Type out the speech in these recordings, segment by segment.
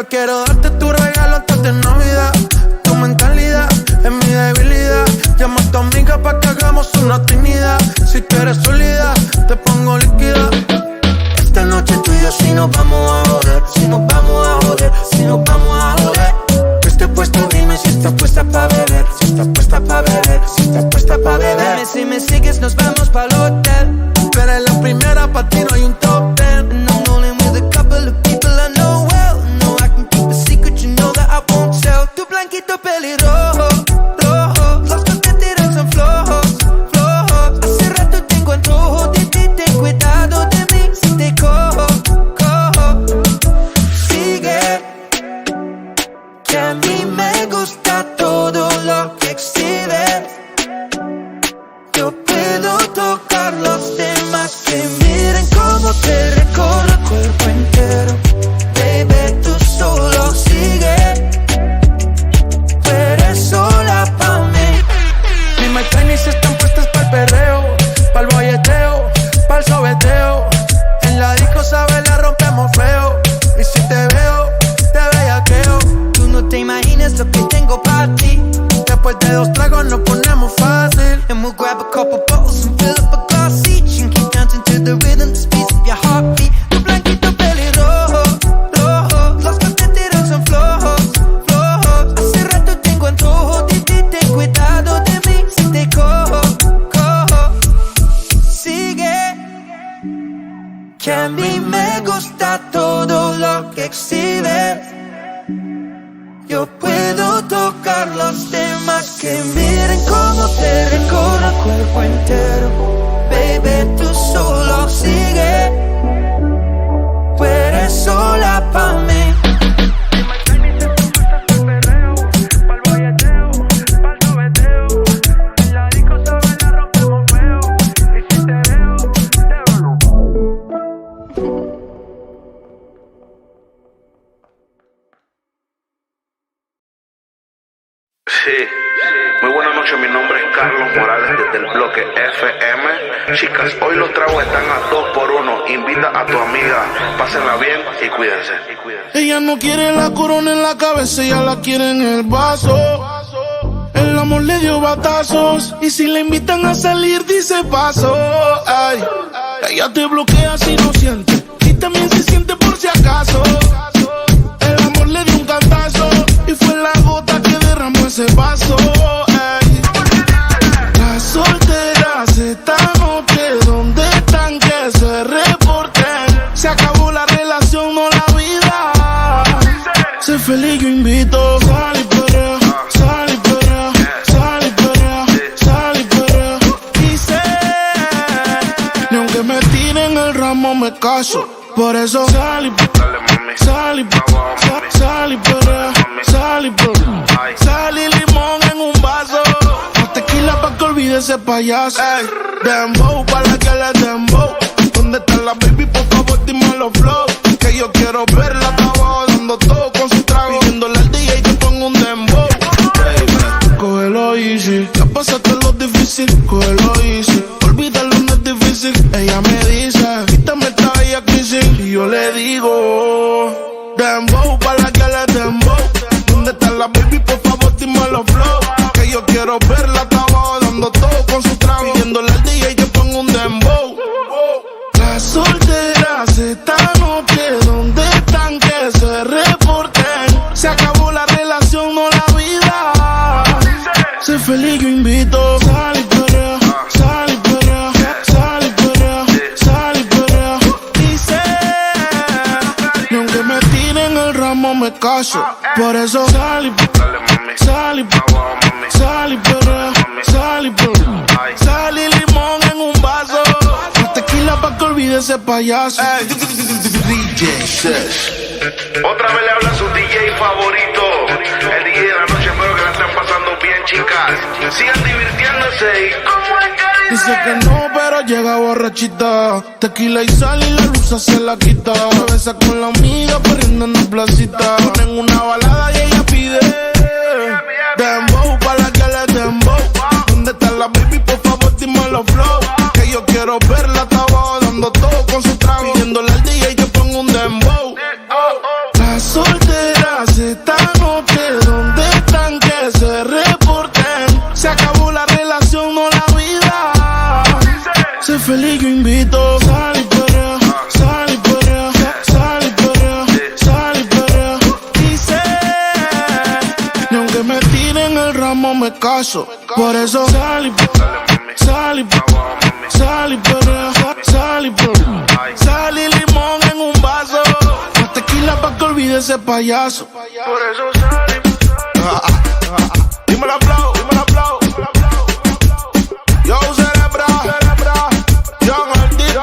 Pero quiero darte tu regalo antes de Navidad. Tu mentalidad es mi debilidad. Llama a tu amiga pa' que hagamos una actividad. Si quieres sólida, te pongo líquida. Esta noche tú y yo si nos vamos a joder. Si nos vamos a joder, si nos vamos a joder. Esté puesto, dime si estás puesta pa' beber. Si estás puesta pa' beber, si estás puesta pa' beber. Dime si me sigues, nos vamos pa'l hotel. Tú eres la primera, pa' ti no hay un top 10. And I'm rolling with a couple of people I know well. No, I can keep a secret, you know that I won't tell. Tu blanquito pelirrojo, rojo. Los que te tiran son flojos, flojos. Hace rato tengo antojo de ti, ten cuidado de mí si te cojo, cojo. Sigue, que a mí me gusta todo lo que exhibes. Yo puedo tocar los demás que miren cómo te recorro el cuerpo entero. Baby, tú solo sigue. Tú eres sola pa' mí. Mis My Chinese están puestas pa'l perreo, pa'l bolleteo, pa'l sobeteo. En la disco, sabes, la rompemos feo. Y si te veo, te bellaqueo. Tú no te imaginas lo que tengo pa' ti. Después de 2 tragos nos ponemos fácil. And we'll grab a couple bottles and fill up a glass each. And keep dancing to the rhythm, the speed of your heartbeat. Tu blanquito pelirrojo, rojo. Los que te tiran son flojos, flojos. Hace rato tengo antojo de ti, ten cuidado de mí si te cojo, cojo. Sigue, que a mí me gusta todo lo que exhibes. Yo puedo tocar los demás que miren cómo te recorro el cuerpo entero. Baby, tú solo sigue. Tú eres sola pa' mí. Sí, muy buenas noches, mi nombre es Carlos Morales desde el bloque FM. Chicas, hoy los tragos están a 2 por 1. Invita a tu amiga, pásenla bien y cuídense. Ella no quiere la corona en la cabeza, ella la quiere en el vaso. El amor le dio batazos y si le invitan a salir dice paso. Ay, ella te bloquea si no siente y también se siente por si acaso. El amor le dio un cantazo y fue la gota que derramó ese vaso. Ey. Las solteras esta noche, ¿dónde están? Que se reporten. Se acabó la relación, no la vida. Sé feliz, yo invito. Sal y perrea, sal y perrea, sal y perrea, sal y perrea. Y sé, ni aunque me tiren el ramo me caso. Por eso sal y perrea, sal y perrea, sal y perrea, sal y perrea. Sal y limón en un vaso. Más tequila pa' que olvide ese payaso. Ey, dembow pa' la que le dembow. ¿Dónde está la baby? Por favor dime los flow. Que yo quiero verla abajo dando todo con su trago. Pidiéndole al DJ que ponga un dembow. Baby, cógelo easy. Ya pasaste lo difícil, cógelo easy. Olvídalo, no es difícil. Ella me dice, quítame esta bella crisis. Y yo le digo, dembow pa' la que le dembow. ¿Dónde está la baby? Por favor dime los flow. Que yo quiero verla abajo dando todo con su trago. Pidiéndole al DJ que ponga un dembow. Las solteras esta noche, ¿dónde están? Que se reporten. Se acabó la relación, no la vida. Sé feliz, yo invito. Sal y perrea, sal y perrea, sal y perrea, sal y perrea. Y sé, ni aunque me tiren el ramo me caso. Por eso sal y perrea, sal y perrea, sal y perrea, sal y perrea. Sal y limón en un vaso. Más tequila pa' que olvide ese payaso. DJ Sesh. Otra vez le habla su DJ favorito, el DJ de la noche. Espero que la estén pasando bien, chicas. Sigan divirtiéndose y como es que dice que no, pero llega borrachita. Tequila y sal y la luz se la quita. Se besa con la amiga corriendo en la placita. Ponen una balada y ella pide dembow pa' la que le dembow. ¿Dónde está la baby? Por favor dime los flow. Que yo quiero verla abajo dando todo con su trago. Pidiéndole al DJ que ponga un dembow. La soltera ¿dónde están? Que se reporten. Se acabó la relación, no la vida. Sé feliz, yo invito. Sal y perrea, sal y perrea, sal y perrea, sal y perrea. Dice, ni aunque me tiren el ramo me caso. Por eso sal y perrea, sal y perrea, sal y perrea, sal y perrea. Sal y limón en un vaso. Más tequila pa' que olvide ese payaso. Por eso sal y dímelo flow, dímelo flow. Yo cerebra, Young el Dipper.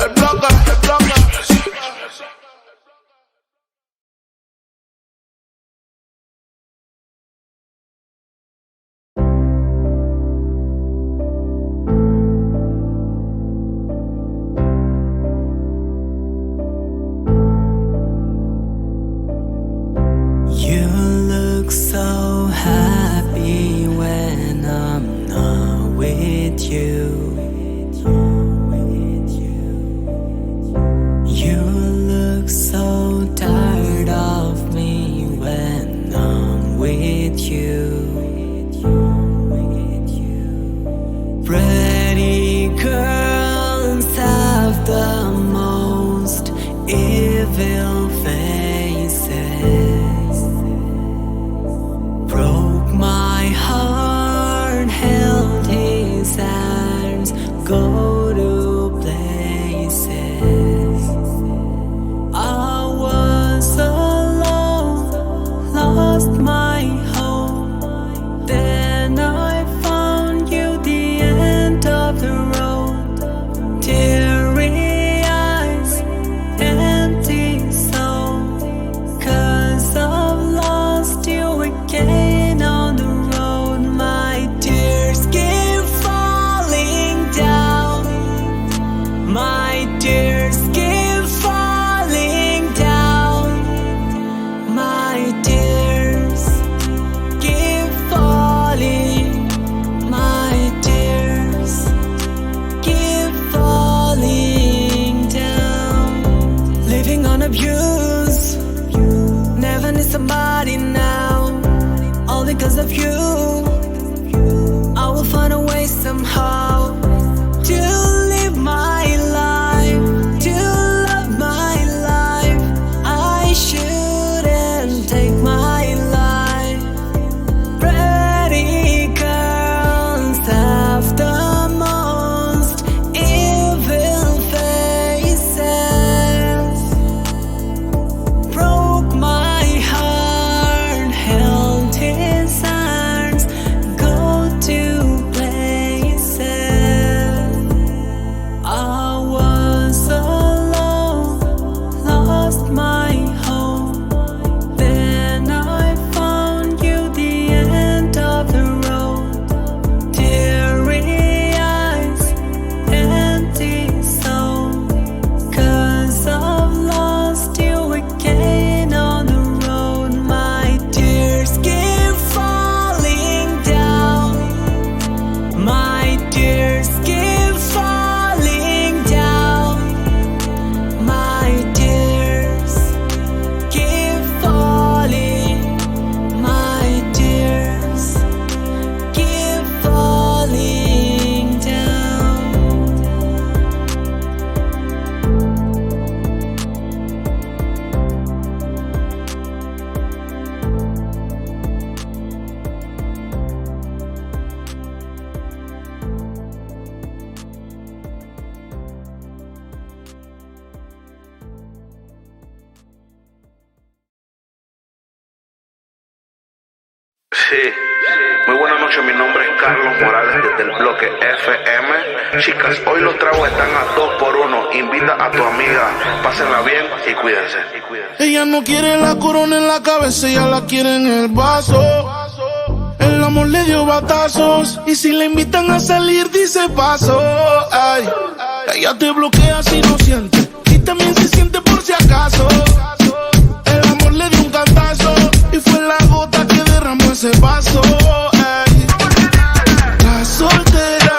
El bloque. You look so happy when I'm not with you. You look so tired of me when I'm with you. Pretty girls have the most evil faces. Broke my heart, held his hands, go to places. I was alone, lost my hope. Then I found you, the end of the road. Teary eyes, empty soul. 'Cause I've lost you again on the road. My tears keep falling down. My tears keep falling down. My tears keep falling. My tears keep falling down. Living on abuse. Never need somebody now. All because of you. I will find a way somehow to live my life, to love my life. I shouldn't take my life. Pretty girls have the most evil faces. Broke my heart, held his hands, go to places. I was alone, lost my hope. Then I found you, the end of the road. Teary eyes, empty soul. 'Cause I've lost you again on the road. My tears keep falling down. My tears keep falling down. My tears keep falling. My tears keep falling down. Sí, muy buenas noches, mi nombre es Carlos Morales desde el bloque FM. Chicas, hoy los tragos están a 2x1. Invita a tu amiga, pásenla bien y cuídense. Ella no quiere la corona en la cabeza, ella la quiere en el vaso. El amor le dio batazos y si la invitan a salir dice paso. Ay, ella te bloquea si no siente y también se siente por si acaso. El amor le dio un cantazo y fue la gota que derramó ese vaso. Ay, la soltera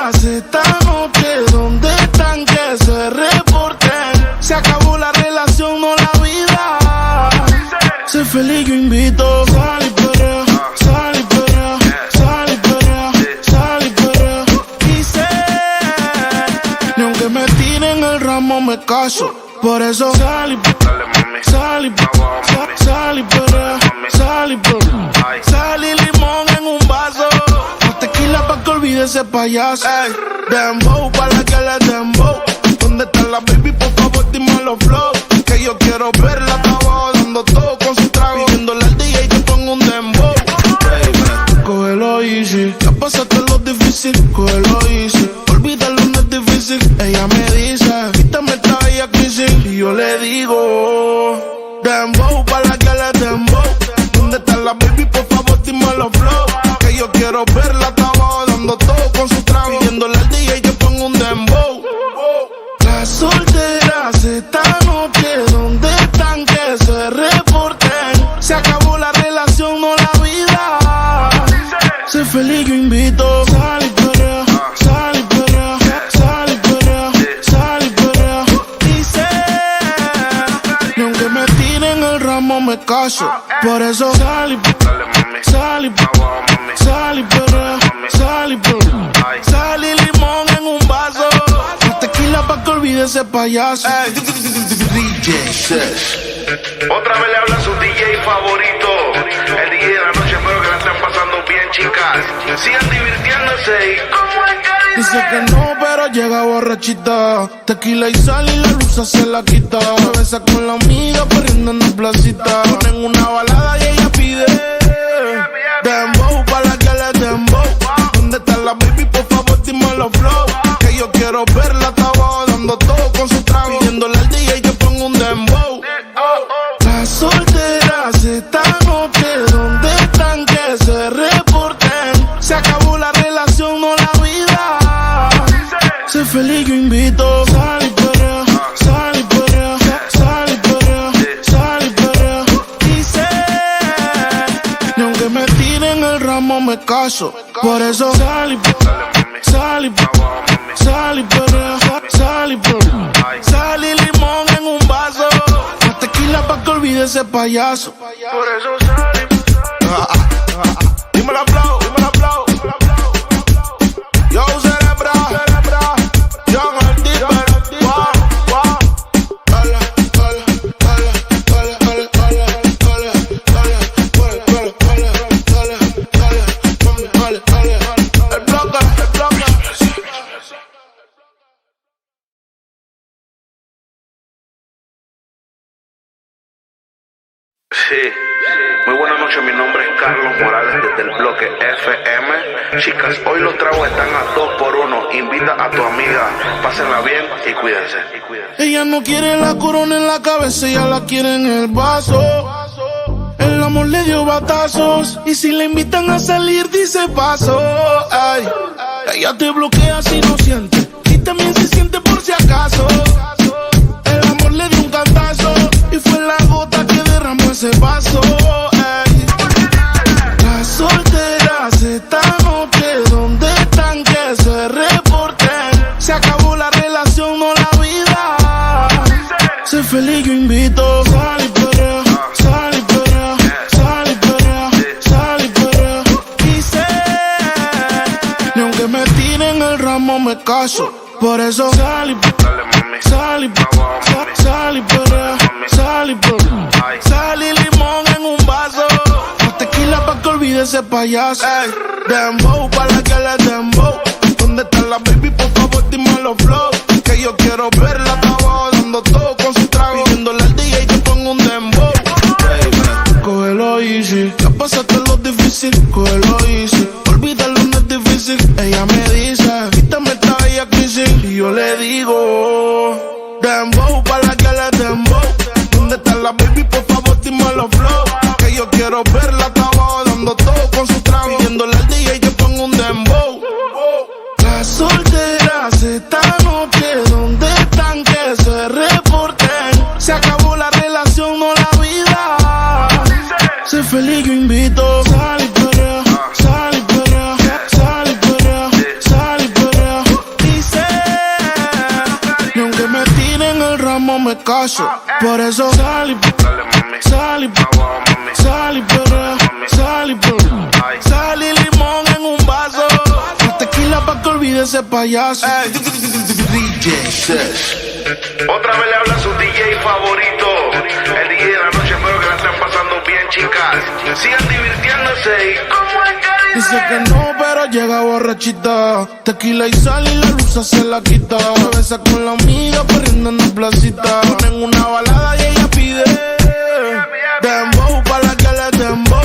feliz yo invito. Sal y perrea, sal y perrea, sal y perrea, sal y perrea. Dice, ni aunque me tiren el ramo me caso. Por eso sal y perrea, sal y perrea, sal y perrea, sal y perrea. Sal y limón en un vaso. Más tequila pa' que olvide ese payaso. Ey, dembow pa' la que le dembow. ¿Dónde está la baby? Por favor dime los flow. Que yo quiero verla abajo dando todo con su trago. Pidiéndole al DJ que ponga un dembow. Baby, cógelo easy. Ya pasaste lo difícil, cógelo easy. Olvídalo, no es difícil. Ella me dice, quítame esta bella crisis. Y yo le digo, dembow pa' la que le dembow. ¿Dónde está la baby? Por favor dime los flow. Que yo quiero verla abajo dando todo con su trago. Pidiéndole al DJ que ponga un dembow. Las solteras esta noche, ¿dónde están? Que se reporten. Se acabó la relación, no la vida. Sé feliz, yo invito. Sal y perrea, sal y perrea, sal y perrea, sal y perrea. Dice, ni aunque me tiren el ramo me caso. Por eso sal y perrea, sal y perrea, sal y perrea, sal y perrea. Sal y limón en un vaso. Pa' que olvide ese payaso. DJ Sesh. Otra vez le habla a su DJ favorito. El DJ de la noche, espero que la estén pasando bien, chicas. Sigan divirtiéndose y como es que dice que no, pero llega borrachita. Tequila y sal y la luz se la quita. Se besa con la amiga corriendo en la placita. Ponen una balada y ella pide dembow pa' la que le dembow. ¿Dónde está la baby? Por favor dime los flow. Que yo quiero verla abajo dando todo con su trago. Pidiéndole al DJ que ponga un dembow. Las solteras esta noche, ¿dónde están? Que se reporten. Se acabó la relación, no la vida. Sé feliz, yo invito. Sal y perrea, sal y perrea, sal y perrea, sal y perrea. Dice, ni aunque me tiren el ramo me caso. Por eso sal y perrea, sal y perrea, sal y perrea, sal y perrea. Sal y limón en un vaso. Más tequila pa' que olvide ese payaso. Por eso sal y perrea. Dime la flow, dime la flow. Yo cerebra, Young el Dipper. Sí, muy buenas noches, mi nombre es Carlos Morales desde el bloque FM. Chicas, hoy los tragos están a 2x1. Invita a tu amiga, pásenla bien y cuídense. Ella no quiere la corona en la cabeza, ella la quiere en el vaso. El amor le dio batazos y si le invitan a salir dice paso. Ay, ella te bloquea si no siente y también se siente por si acaso. El amor le dio un cantazo y fue la gota que derramó ese vaso. Ey. Las solteras esta noche, ¿dónde están? Que se reporten. Se acabó la relación, no la vida. Sé feliz, yo invito. Sal y perrea, sal y perrea, sal y perrea, sal y perrea. Dice, ni aunque me tiren el ramo me caso. Por eso sal y perrea, sal y perrea, sal y perrea, sal y perrea. Sal y limón en un vaso. Más tequila pa' que olvide ese payaso. Ey, dembow pa' la que le dembow. ¿Dónde está la baby? Por favor dime los flow. Que yo quiero verla abajo dando todo con su trago. Pidiéndole al DJ que ponga un dembow. Baby, cógelo easy. Ya pasaste lo difícil, cógelo easy. Olvídalo, no es difícil. Ella me dice, quítame esta bella crisis. Y yo le digo, dembow pa' la que le dembow. ¿Dónde está la baby? Por favor dime los flow. Que yo quiero verla abajo dando todo con su trago. Pidiéndole al DJ que ponga un dembow. Las solteras esta noche, ¿dónde están? Que se reporten. Se acabó la relación, no la vida. Sé feliz, yo invito. Sal y perrea, sal y perrea, sal y perrea, sal y perrea. Dice, ni aunque me tiren el ramo me caso. Por eso sal y Dale, mami. sal y Abajo, mami. sal y perrea, sal y perrea. Sal y limón en un vaso. Más tequila pa' que olvide ese payaso. DJ Sesh. Otra vez le habla su DJ favorito, el DJ de la noche. Espero que la estén pasando bien, chicas. Sigan divirtiéndose y como el Caribe. Dice que no, pero llega borrachita. Tequila y sal y la luz se la quita. Se besa con la amiga corriendo en la placita. Ponen una balada y ella pide dembow pa' la que le dembow.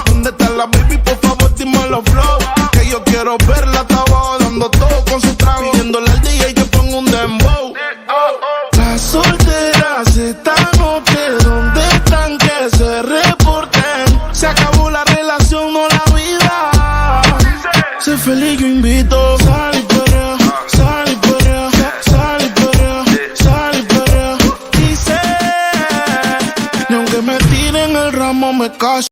¿Dónde está la baby? Por favor, dime los flow. Que yo quiero verla, está abajo dando todo con su trago. Pidiéndole al DJ que ponga un dembow. La soltera se está